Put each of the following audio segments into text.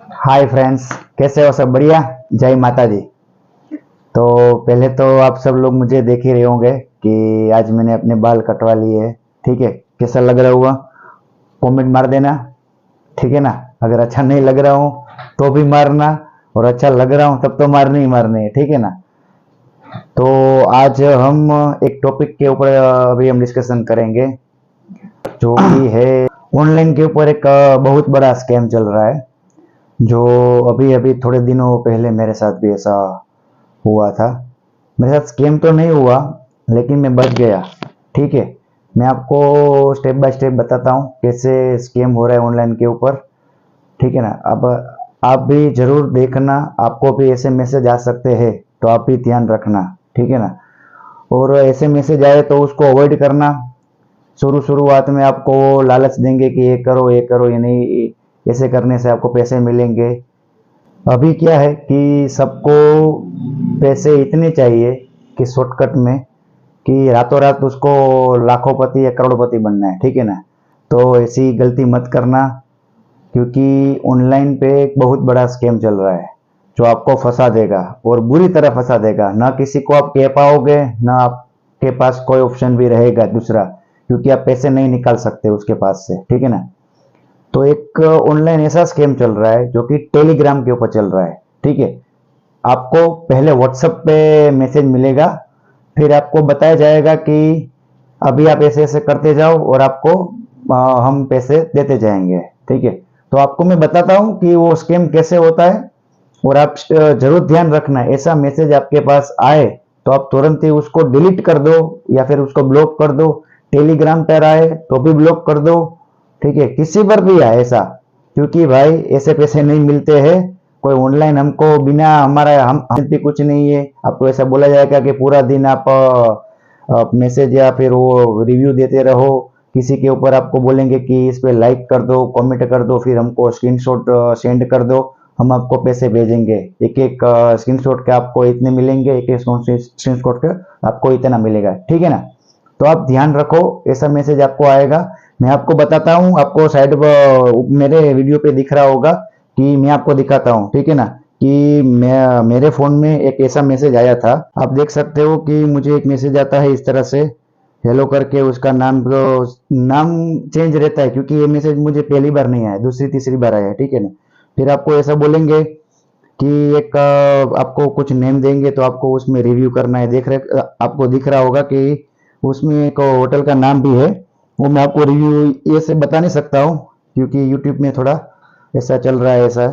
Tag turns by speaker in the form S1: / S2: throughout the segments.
S1: Hi friends, कैसे हो? सब बढ़िया। जय माता दी। तो पहले तो आप सब लोग मुझे देख ही रहे होंगे कि आज मैंने अपने बाल कटवा लिए हैं। ठीक है, कैसा लग रहा हुआ? कमेंट मार देना। ठीक है ना? अगर अच्छा नहीं लग रहा हूँ तो भी मारना, और अच्छा लग रहा हूँ तब तो मारने ही मारने हैं। ठीक है ना? तो आज हम एक टॉपिक के ऊपर अभी हम डिस्कशन करेंगे, जो कि है ऑनलाइन के ऊपर एक बहुत बड़ा स्कैम चल रहा है, जो अभी अभी थोड़े दिनों पहले मेरे साथ भी ऐसा हुआ था। मेरे साथ स्कैम तो नहीं हुआ, लेकिन मैं बच गया। ठीक है, मैं आपको स्टेप बाय स्टेप बताता हूँ कैसे स्कैम हो रहा है ऑनलाइन के ऊपर। ठीक है ना? अब आप भी जरूर देखना, आपको भी ऐसे मैसेज आ सकते हैं, तो आप भी ध्यान रखना। ठीक है ना? और ऐसे मैसेज आए तो उसको अवॉइड करना। शुरुआत में आपको लालच देंगे कि ये करो, ये नहीं, ऐसे करने से आपको पैसे मिलेंगे। अभी क्या है कि सबको पैसे इतने चाहिए कि शॉर्टकट में, कि रातों रात उसको लाखोंपति या करोड़पति बनना है। ठीक है ना? तो ऐसी गलती मत करना, क्योंकि ऑनलाइन पे एक बहुत बड़ा स्कैम चल रहा है, जो आपको फंसा देगा और बुरी तरह फंसा देगा। ना किसी को आप कह पाओगे, ना आपके पास कोई ऑप्शन भी रहेगा दूसरा, क्योंकि आप पैसे नहीं निकाल सकते उसके पास से। ठीक है ना? तो एक ऑनलाइन ऐसा स्कैम चल रहा है जो कि टेलीग्राम के ऊपर चल रहा है। ठीक है, आपको पहले व्हाट्सएप पे मैसेज मिलेगा, फिर आपको बताया जाएगा कि अभी आप ऐसे ऐसे करते जाओ और आपको हम पैसे देते जाएंगे। ठीक है, तो आपको मैं बताता हूँ कि वो स्कैम कैसे होता है, और आप जरूर ध्यान रखना, ऐसा मैसेज आपके पास आए तो आप तुरंत ही उसको डिलीट कर दो या फिर उसको ब्लॉक कर दो। टेलीग्राम पर आए तो भी ब्लॉक कर दो। ठीक है, किसी पर भी आए ऐसा, क्योंकि भाई ऐसे पैसे नहीं मिलते हैं। कोई ऑनलाइन हमको बिना हमारा हम भी कुछ नहीं है, आपको ऐसा बोला जाएगा कि पूरा दिन आप मैसेज या फिर वो रिव्यू देते रहो। किसी के ऊपर आपको बोलेंगे कि इस पे लाइक कर दो, कमेंट कर दो, फिर हमको स्क्रीनशॉट सेंड कर दो, हम आपको पैसे भेजेंगे। एक एक स्क्रीनशॉट के आपको इतने मिलेंगे, एक एक स्क्रीनशॉट के आपको इतना मिलेगा। ठीक है ना? तो आप ध्यान रखो, ऐसा मैसेज आपको आएगा। मैं आपको बताता हूँ, आपको शायद मेरे वीडियो पे दिख रहा होगा कि मैं आपको दिखाता हूँ। ठीक है ना? कि मैं मेरे फोन में एक ऐसा मैसेज आया था, आप देख सकते हो कि मुझे एक मैसेज आता है इस तरह से, हेलो करके। उसका नाम तो नाम चेंज रहता है, क्योंकि ये मैसेज मुझे पहली बार नहीं आया, दूसरी तीसरी बार आया। ठीक है ना? फिर आपको ऐसा बोलेंगे कि एक आपको कुछ नेम देंगे, तो आपको उसमें रिव्यू करना है। देख रहे, आपको दिख रहा होगा कि उसमें एक होटल का नाम भी है। वो मैं आपको रिव्यू ये से बता नहीं सकता हूँ, क्योंकि यूट्यूब में थोड़ा ऐसा चल रहा है ऐसा।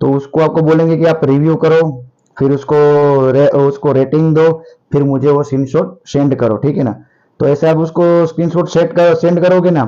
S1: तो उसको आपको बोलेंगे कि आप रिव्यू करो, फिर उसको रेटिंग दो, फिर मुझे वो स्क्रीनशॉट सेंड करो। ठीक है ना? तो ऐसे आप उसको स्क्रीनशॉट सेंड करोगे ना,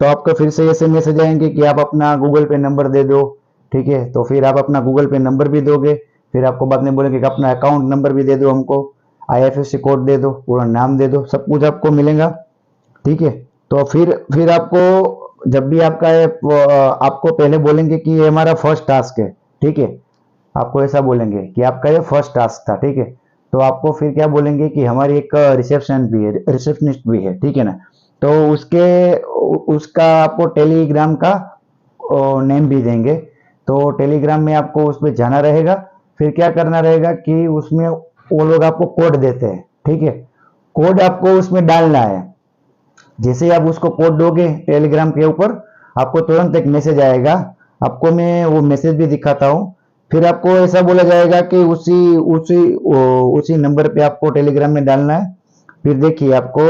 S1: तो आपको फिर से ऐसे मैसेज आएंगे कि आप अपना गूगल पे नंबर दे दो। ठीक है, तो फिर आप अपना गूगल पे नंबर भी दोगे, फिर आपको बाद में बोलेंगे कि अपना अकाउंट नंबर भी दे दो, हमको आईएफएससी कोड दे दो, पूरा नाम दे दो, सब कुछ आपको मिलेगा। ठीक है, तो फिर आपको जब भी आपका आपको पहले बोलेंगे कि ये हमारा फर्स्ट टास्क है। ठीक है, आपको ऐसा बोलेंगे कि आपका ये फर्स्ट टास्क था। ठीक है, तो आपको फिर क्या बोलेंगे कि हमारी एक रिसेप्शनिस्ट भी है। ठीक है ना? तो उसका आपको टेलीग्राम का नेम भी देंगे। तो टेलीग्राम में आपको उसमें जाना रहेगा, फिर क्या करना रहेगा कि उसमें वो लोग आपको कोड देते हैं। ठीक है, कोड आपको उसमें डालना है। जैसे ही आप उसको कोड दोगे टेलीग्राम के ऊपर, आपको तुरंत एक मैसेज आएगा। आपको मैं वो मैसेज भी दिखाता हूँ। फिर आपको ऐसा बोला जाएगा कि उसी उसी उसी नंबर पे आपको टेलीग्राम में डालना है। फिर देखिए आपको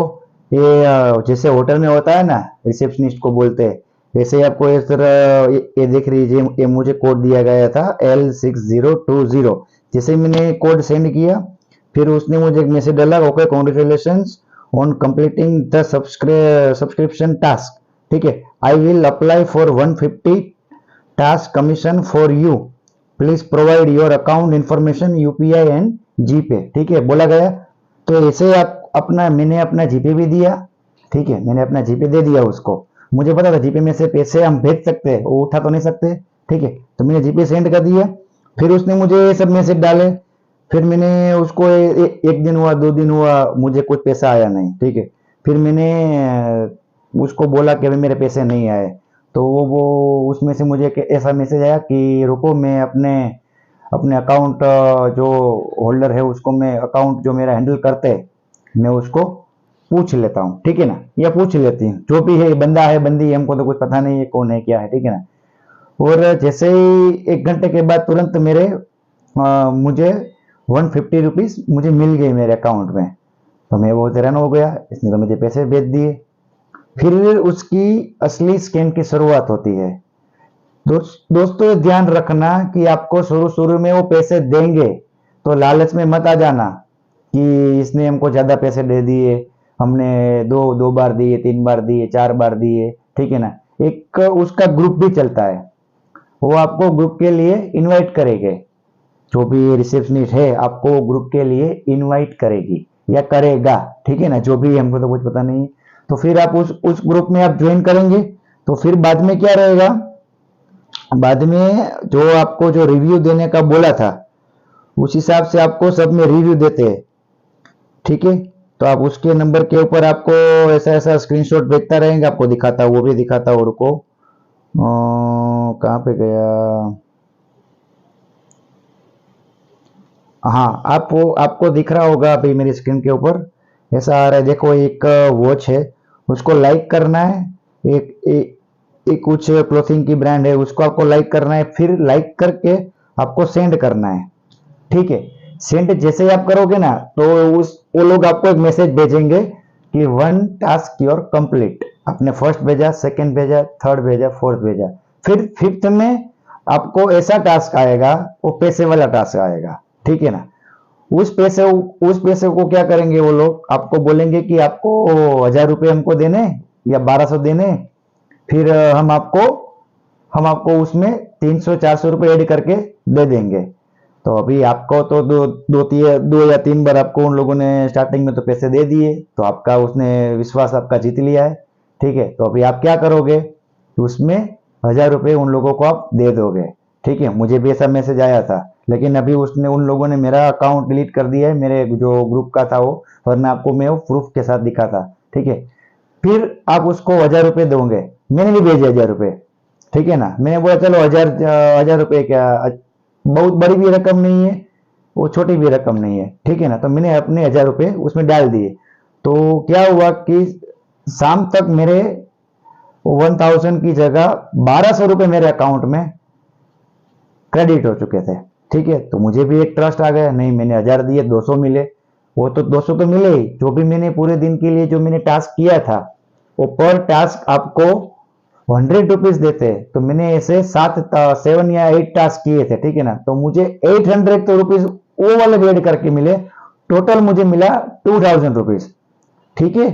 S1: ये जैसे होटल में होता है ना, रिसेप्शनिस्ट को बोलते हैं, वैसे ही आपको इस तरह ये देख लीजिए, ये मुझे कोड दिया गया था L6020। जैसे ही मैंने कोड सेंड किया, फिर उसने मुझे एक मैसेज डाला, okay congratulation on completing the subscription task. ठीक है, I will apply for 150 task commission for you, please provide your account information, UPI and GPay. ठीक है, बोला गया। तो ऐसे आप मैंने अपना जीपे भी दिया। ठीक है, मैंने अपना जीपे दे दिया उसको। मुझे पता था जीपे में से पैसे हम भेज सकते हैं, वो उठा तो नहीं सकते। ठीक है, तो मैंने जीपे सेंड कर दिया। फिर उसने मुझे ये सब मैसेज डाले। फिर मैंने उसको एक दिन हुआ, 2 दिन हुआ, मुझे कुछ पैसा आया नहीं। ठीक है, फिर मैंने उसको बोला कि अभी मेरे पैसे नहीं आए। तो वो उसमें से मुझे ऐसा मैसेज आया कि रुको, मैं अपने अपने अकाउंट जो होल्डर है उसको, मैं अकाउंट जो मेरा हैंडल करते हैं मैं उसको पूछ लेता हूँ, ठीक है ना, या पूछ लेती हूँ, जो भी है, बंदा है बंदी है, हमको तो कुछ पता नहीं है कौन है क्या है, ठीक है ना। और जैसे ही 1 घंटे के बाद तुरंत मेरे मुझे 150 रुपीज मुझे मिल गई मेरे अकाउंट में। तो मैं बहुत हैरान हो गया, इसने तो मुझे पैसे भेज दिए। फिर उसकी असली स्कैम की शुरुआत होती है। दोस्तों ध्यान रखना कि आपको शुरू शुरू में वो पैसे देंगे, तो लालच में मत आ जाना कि इसने हमको ज्यादा पैसे दे दिए, हमने दो बार दिए, 3 बार दिए, 4 बार दिए, ठीक है ना। एक उसका ग्रुप भी चलता है, वो आपको ग्रुप के लिए इनवाइट करेंगे, जो भी रिसेप्शनिस्ट है आपको ग्रुप के लिए इनवाइट करेगी या करेगा, ठीक है ना, जो भी, हमको तो कुछ पता नहीं। तो फिर आप उस ग्रुप में आप ज्वाइन करेंगे, तो फिर बाद में क्या रहेगा, बाद में जो आपको जो रिव्यू देने का बोला था उस हिसाब से आपको सब में रिव्यू देते हैं, ठीक है। तो आप उसके नंबर के ऊपर आपको ऐसा ऐसा स्क्रीनशॉट भेजता रहेंगे, आपको दिखाता, वो भी दिखाता, और को कहाँ पे गया, हाँ, आपको दिख रहा होगा अभी मेरी स्क्रीन के ऊपर, ऐसा आ रहा है, देखो एक वॉच है, उसको लाइक करना है। एक कुछ क्लोथिंग की ब्रांड है, उसको आपको लाइक करना है, फिर लाइक करके आपको सेंड करना है, ठीक है। सेंड जैसे ही आप करोगे ना, तो वो लोग आपको एक मैसेज भेजेंगे कि 1 टास्क योर कंप्लीट। आपने फर्स्ट भेजा, सेकंड भेजा, थर्ड भेजा, फोर्थ भेजा, फिर फिफ्थ में आपको ऐसा टास्क आएगा, वो पैसे वाला टास्क आएगा, ठीक है ना। उस पैसे को क्या करेंगे वो लोग, आपको बोलेंगे कि आपको 1000 रुपये हमको देने या 1200 देने, फिर हम आपको उसमें 300-400 रुपये ऐड करके दे देंगे। तो अभी आपको तो दो या 3 बार आपको उन लोगों ने स्टार्टिंग में तो पैसे दे दिए, तो आपका उसने विश्वास आपका जीत लिया है, ठीक है। तो अभी आप क्या करोगे, उसमें 1000 रुपये उन लोगों को आप दे दोगे, ठीक है। मुझे भी ऐसा मैसेज आया था, लेकिन अभी उन लोगों ने मेरा अकाउंट डिलीट कर दिया है, मेरे जो ग्रुप का था वो, वरना आपको मैं वो प्रूफ के साथ दिखा था, ठीक है। फिर आप उसको 1000 रुपये दोगे, मैंने भी भेजे 1000 रुपये, ठीक है ना। मैंने बोला चलो 1000 रुपये क्या, बहुत बड़ी भी रकम नहीं है, वो छोटी भी रकम नहीं है, ठीक है ना। तो मैंने अपने 1000 रुपये उसमें डाल दिए। तो क्या हुआ कि शाम तक मेरे 1000 की जगह 1200 रुपये मेरे अकाउंट में क्रेडिट हो चुके थे, ठीक है। तो मुझे भी एक ट्रस्ट आ गया, नहीं मैंने 1000 दिए, 200 मिले, वो तो 200 तो मिले ही, जो भी मैंने पूरे दिन के लिए जो मैंने टास्क किया था, वो पर टास्क आपको 100 रुपीज देते हैं। तो मैंने ऐसे 7 या 8 टास्क किए थे, ठीक है ना। तो मुझे 800 तो रुपीज वो वाले भी ऐड करके मिले, टोटल मुझे मिला 2000 रुपीज, ठीक है।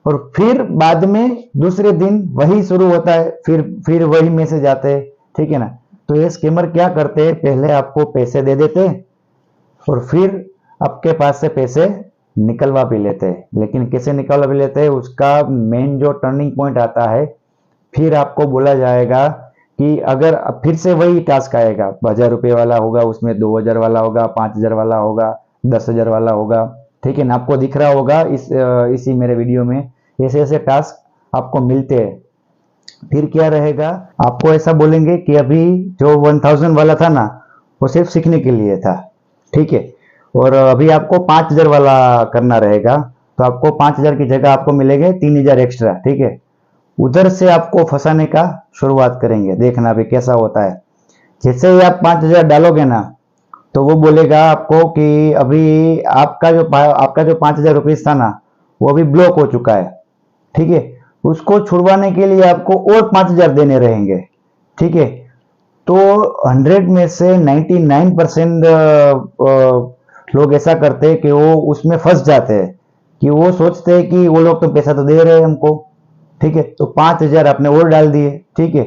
S1: और फिर बाद में दूसरे दिन वही शुरू होता है, फिर वही मैसेज आते हैं, ठीक है ना। तो ये स्कैमर क्या करते हैं, पहले आपको पैसे दे देते हैं और फिर आपके पास से पैसे निकलवा भी लेते हैं। लेकिन कैसे निकलवा भी लेते हैं, उसका मेन जो टर्निंग पॉइंट आता है, फिर आपको बोला जाएगा कि अगर फिर से वही टास्क आएगा, 1000 रुपये वाला होगा, उसमें 2000 वाला होगा, 5000 वाला होगा, 10,000 वाला होगा, ठीक है ना। आपको दिख रहा होगा इसी मेरे वीडियो में ऐसे ऐसे टास्क आपको मिलते हैं। फिर क्या रहेगा, आपको ऐसा बोलेंगे कि अभी जो 1000 वाला था ना, वो सिर्फ सीखने के लिए था, ठीक है। और अभी आपको 5000 वाला करना रहेगा, तो आपको 5000 की जगह आपको मिलेंगे 3000 एक्स्ट्रा, ठीक है। उधर से आपको फंसाने का शुरुआत करेंगे, देखना अभी कैसा होता है। जैसे ही आप 5000 डालोगे ना, तो वो बोलेगा आपको कि अभी आपका जो 5000 रुपीज था ना, वो अभी ब्लॉक हो चुका है, ठीक है। उसको छुड़वाने के लिए आपको और 5000 देने रहेंगे, ठीक है। तो 100 में से 99% लोग ऐसा करते हैं कि वो उसमें फंस जाते हैं, कि वो सोचते हैं कि वो लोग तो पैसा तो दे रहे हैं हमको, ठीक है। तो 5000 आपने और डाल दिए, ठीक है।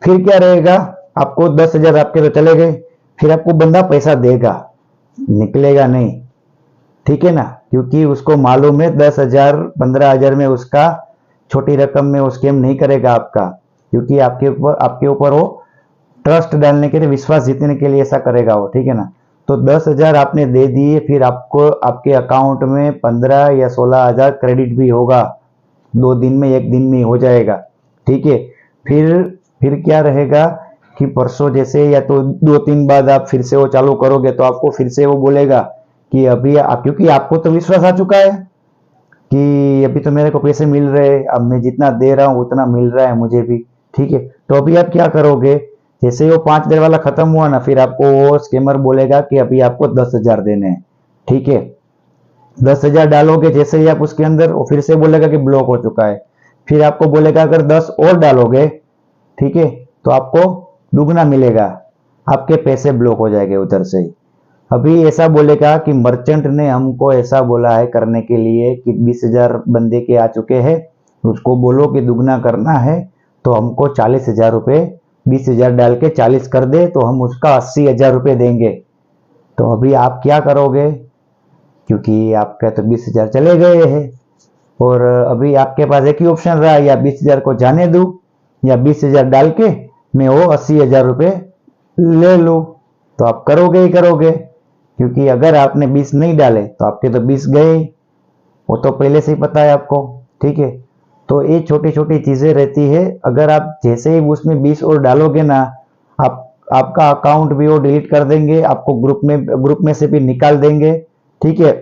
S1: फिर क्या रहेगा, आपको 10,000 आपके तो चले गए, फिर आपको बंदा पैसा देगा, निकलेगा नहीं, ठीक है ना। क्योंकि उसको मालूम है 10,000 15,000 में उसका छोटी रकम में वो स्कैम नहीं करेगा आपका, क्योंकि आपके ऊपर वो ट्रस्ट डालने के लिए, विश्वास जीतने के लिए ऐसा करेगा वो, ठीक है ना। तो 10,000 आपने दे दिए, फिर आपको आपके अकाउंट में 15 या 16,000 क्रेडिट भी होगा, 2 दिन में, 1 दिन में हो जाएगा, ठीक है। फिर क्या रहेगा कि परसों जैसे या तो 2-3 बाद आप फिर से वो चालू करोगे तो आपको फिर से वो बोलेगा कि अभी क्योंकि आपको तो विश्वास आ चुका है कि अभी तो मेरे को पैसे मिल रहे हैं, अब मैं जितना दे रहा हूँ उतना मिल रहा है मुझे भी, ठीक है। तो अभी आप क्या करोगे, जैसे ही वो 5 दिन वाला खत्म हुआ ना, फिर आपको वो स्कैमर बोलेगा कि अभी आपको 10,000 देने हैं, ठीक है। 10,000 डालोगे जैसे ही आप उसके अंदर, वो फिर से बोलेगा कि ब्लॉक हो चुका है। फिर आपको बोलेगा अगर 10 और डालोगे, ठीक है, तो आपको दुगना मिलेगा, आपके पैसे ब्लॉक हो जाएंगे उधर से ही। अभी ऐसा बोलेगा कि मर्चेंट ने हमको ऐसा बोला है करने के लिए कि 20,000 बंदे के आ चुके हैं, उसको बोलो कि दुगना करना है, तो हमको 40,000 रुपये, 20,000 डाल के 40 कर दे तो हम उसका 80,000 रुपये देंगे। तो अभी आप क्या करोगे, क्योंकि आपका तो 20,000 चले गए हैं, और अभी आपके पास एक ही ऑप्शन रहा, या 20,000 को जाने दूं या 20,000 डाल के मैं वो 80,000 रुपये ले लूं। तो आप करोगे ही करोगे, क्योंकि अगर आपने 20 नहीं डाले तो आपके तो 20 गए, वो तो पहले से ही पता है आपको, ठीक है। तो ये छोटी छोटी चीजें रहती है, अगर आप जैसे ही उसमें 20 और डालोगे ना, आपका अकाउंट भी वो डिलीट कर देंगे, आपको ग्रुप में से भी निकाल देंगे, ठीक है।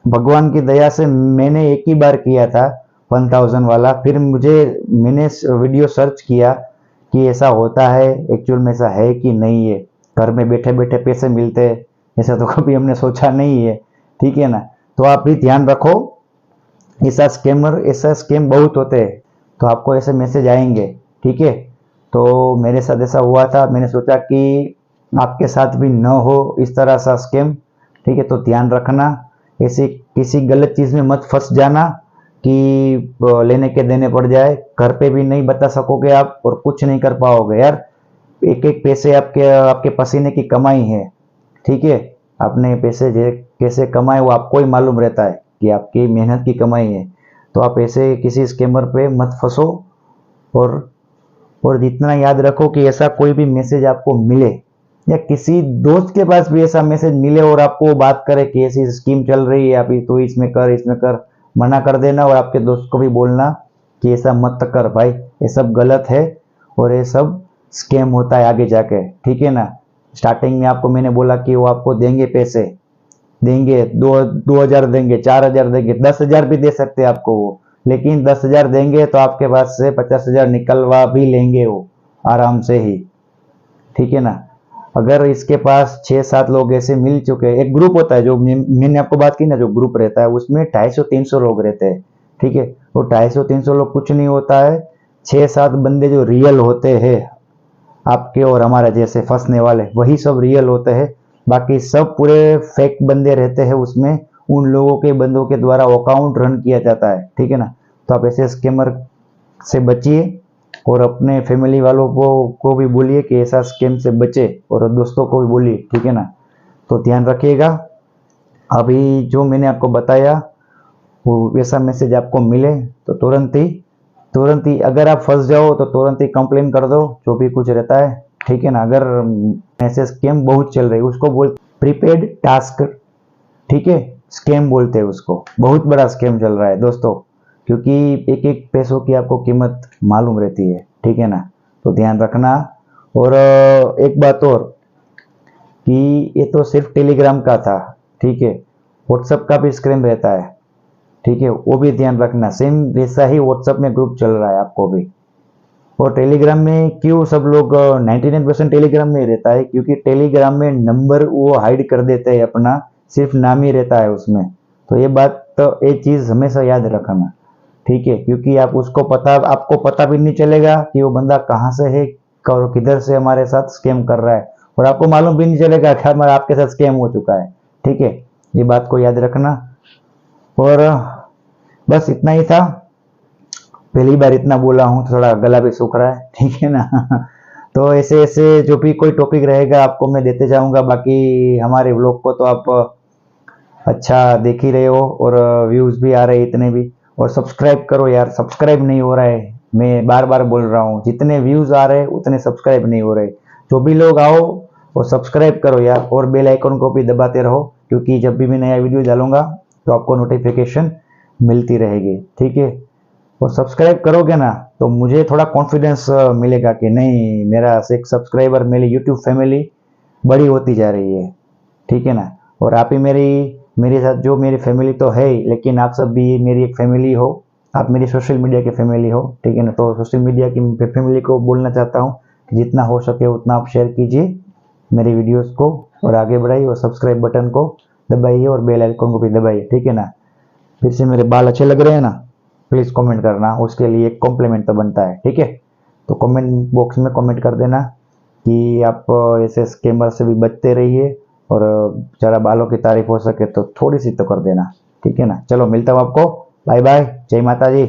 S1: भगवान की दया से मैंने एक ही बार किया था 1000 वाला, फिर मैंने वीडियो सर्च किया कि ऐसा होता है, एक्चुअल में ऐसा है कि नहीं है, घर में बैठे बैठे पैसे मिलते हैं, ऐसा तो कभी हमने सोचा नहीं है, ठीक है ना। तो आप भी ध्यान रखो, ऐसा स्कैम बहुत होते हैं, तो आपको ऐसे मैसेज आएंगे, ठीक है। तो मेरे साथ ऐसा हुआ था, मैंने सोचा कि आपके साथ भी न हो इस तरह सा स्कैम, ठीक है। तो ध्यान रखना, ऐसी किसी गलत चीज में मत फंस जाना कि लेने के देने पड़ जाए, घर पे भी नहीं बता सकोगे आप और कुछ नहीं कर पाओगे यार। एक एक पैसे आपके पसीने की कमाई है, ठीक है। आपने पैसे कैसे कमाए वो आपको ही मालूम रहता है कि आपकी मेहनत की कमाई है। तो आप ऐसे किसी स्कैमर पे मत फंसो, और जितना याद रखो कि ऐसा कोई भी मैसेज आपको मिले या किसी दोस्त के पास भी ऐसा मैसेज मिले और आपको बात करे कि ऐसी स्कीम चल रही है, अभी तो इसमें कर, मना कर देना, और आपके दोस्त को भी बोलना कि ऐसा मत कर भाई, ये सब गलत है और ये सब स्कैम होता है आगे जाके, ठीक है ना। स्टार्टिंग में आपको मैंने बोला कि वो आपको देंगे, पैसे देंगे, 2,000 देंगे, 4,000 देंगे, 10,000 भी दे सकते हैं आपको वो, लेकिन 10,000 देंगे तो आपके पास से 50,000 निकलवा भी लेंगे वो आराम से ही, ठीक है ना। अगर इसके पास 6-7 लोग ऐसे मिल चुके हैं, एक ग्रुप होता है जो मैंने आपको बात की ना, जो ग्रुप रहता है उसमें 250-300 लोग रहते हैं, ठीक है। वो 250-300 लोग कुछ नहीं होता है, 6-7 बंदे जो रियल होते हैं आपके और हमारे जैसे फंसने वाले, वही सब रियल होते हैं, बाकी सब पूरे फेक बंदे रहते हैं उसमें, उन लोगों के बंदों के द्वारा अकाउंट रन किया जाता है, ठीक है ना। तो आप ऐसे स्कैमर से बचिए और अपने फैमिली वालों को भी बोलिए कि ऐसा स्कैम से बचे, और दोस्तों को भी बोलिए, ठीक है ना। तो ध्यान रखिएगा। अभी जो मैंने आपको बताया वो वैसा मैसेज आपको मिले तो तुरंत ही अगर आप फंस जाओ तो तुरंत ही कंप्लेन कर दो, जो भी कुछ रहता है, ठीक है ना। अगर ऐसे स्कैम बहुत चल रही है, उसको बोल प्रीपेड टास्क, ठीक है, स्कैम बोलते हैं उसको, बहुत बड़ा स्कैम चल रहा है दोस्तों, क्योंकि एक एक पैसों की आपको कीमत मालूम रहती है, ठीक है ना। तो ध्यान रखना। और एक बात और, कि ये तो सिर्फ टेलीग्राम का था, ठीक है, व्हाट्सएप का भी स्कैम रहता है, ठीक है, वो भी ध्यान रखना। सेम वैसा ही व्हाट्सएप में ग्रुप चल रहा है आपको भी। और टेलीग्राम में क्यों सब लोग 99% टेलीग्राम में ही रहता है, क्योंकि टेलीग्राम में नंबर वो हाइड कर देते हैं अपना, सिर्फ नाम ही रहता है उसमें। तो ये बात, तो ये चीज हमेशा याद रखना, ठीक है, क्योंकि आपको पता भी नहीं चलेगा कि वो बंदा कहाँ से है और किधर से हमारे साथ स्कैम कर रहा है, और आपको मालूम भी नहीं चलेगा कि हमारा आपके साथ स्कैम हो चुका है, ठीक है। ये बात को याद रखना। और बस इतना ही था, पहली बार इतना बोला हूँ तो थोड़ा गला भी सूख रहा है, ठीक है ना। तो ऐसे ऐसे जो भी कोई टॉपिक रहेगा आपको मैं देते जाऊंगा। बाकी हमारे व्लॉग को तो आप अच्छा देख ही रहे हो, और व्यूज भी आ रहे हैं इतने भी, और सब्सक्राइब करो यार, सब्सक्राइब नहीं हो रहा है, मैं बार बार बोल रहा हूँ, जितने व्यूज आ रहे हैं उतने सब्सक्राइब नहीं हो रहे। जो भी लोग आओ और सब्सक्राइब करो यार, और बेल आइकन को भी दबाते रहो, क्योंकि जब भी मैं नया वीडियो डालूंगा तो आपको नोटिफिकेशन मिलती रहेगी, ठीक है। और सब्सक्राइब करोगे ना तो मुझे थोड़ा कॉन्फिडेंस मिलेगा कि नहीं, मेरा एक सब्सक्राइबर, मेरी यूट्यूब फैमिली बड़ी होती जा रही है, ठीक है ना। और आप ही मेरे साथ जो मेरी फैमिली तो है ही, लेकिन आप सब भी मेरी एक फैमिली हो, आप मेरी सोशल मीडिया की फैमिली हो, ठीक है ना। तो सोशल मीडिया की फैमिली को बोलना चाहता हूँ कि जितना हो सके उतना आप शेयर कीजिए मेरी वीडियोस को और आगे बढ़ाइए, और सब्सक्राइब बटन को दबाइए और बेल आइकन को भी दबाइए, ठीक है ना। फिर से मेरे बाल अच्छे लग रहे हैं ना, प्लीज़ कमेंट करना, उसके लिए एक कॉम्प्लीमेंट तो बनता है, ठीक है। तो कमेंट बॉक्स में कमेंट कर देना कि आप ऐसे स्कैमर से भी बचते रहिए, और ज़रा बालों की तारीफ हो सके तो थोड़ी सी तो कर देना, ठीक है ना। चलो मिलता हूँ आपको, बाय बाय, जय माता जी।